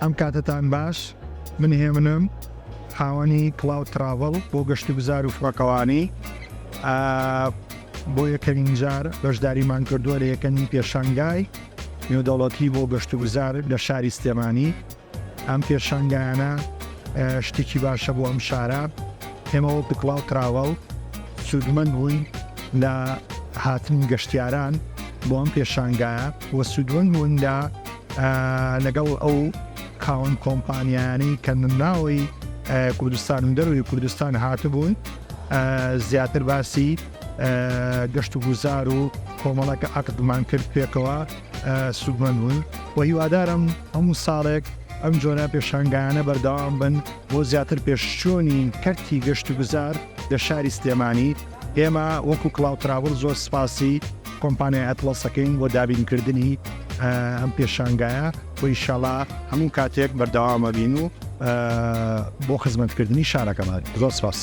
ئەم کاتتان باش من هێمنم خاوەنی کڵاود تراڤڵ بۆ گەشتوگوزار و فڕۆکەوانی بۆ یەکەمین جار بەشداریمان کردووە لە یەکەمین پێشانگای نێودەوڵەتی بۆ گەشتوگوزار لە شاری سلێمانی. ئەم پێشانگایانە شتێکی باشە بۆ ئەم شارە. ئێمە وەک کڵاود تراڤڵ سوودمەند بووین لە هاتن گەشتیاران بۆ ئەم پێشانگایە و سوودمەند بووین لەگەڵ ئەو کاوەن کۆمپانیانی کە ناوی کوردستان و دەروی کوردستان هاتبوون زیاتر باسی گەشتوگوزار و کۆمەڵەکە عەقدمان کرد پێکەوە سوودمەند بوون و هیوادارم هەموو ساڵێک ئەم جۆرە پێشانگایانە بەردەوام بن بۆ زیاتر پێشچوونی کەرتی گەشتوگوزار لە شاری سلێمانی. ئێمە وەکو کڵاود تراڤڵ زۆر سپاسی کۆمپانیای ئەتڵەسەکەین بۆ دابینکردنی ئەم پێشانگایە و ئینشاڵڵا هەموو کاتێک بەردەوامە بین و بۆ خزمەتکردنی شارەکەمان. زۆر سپاس.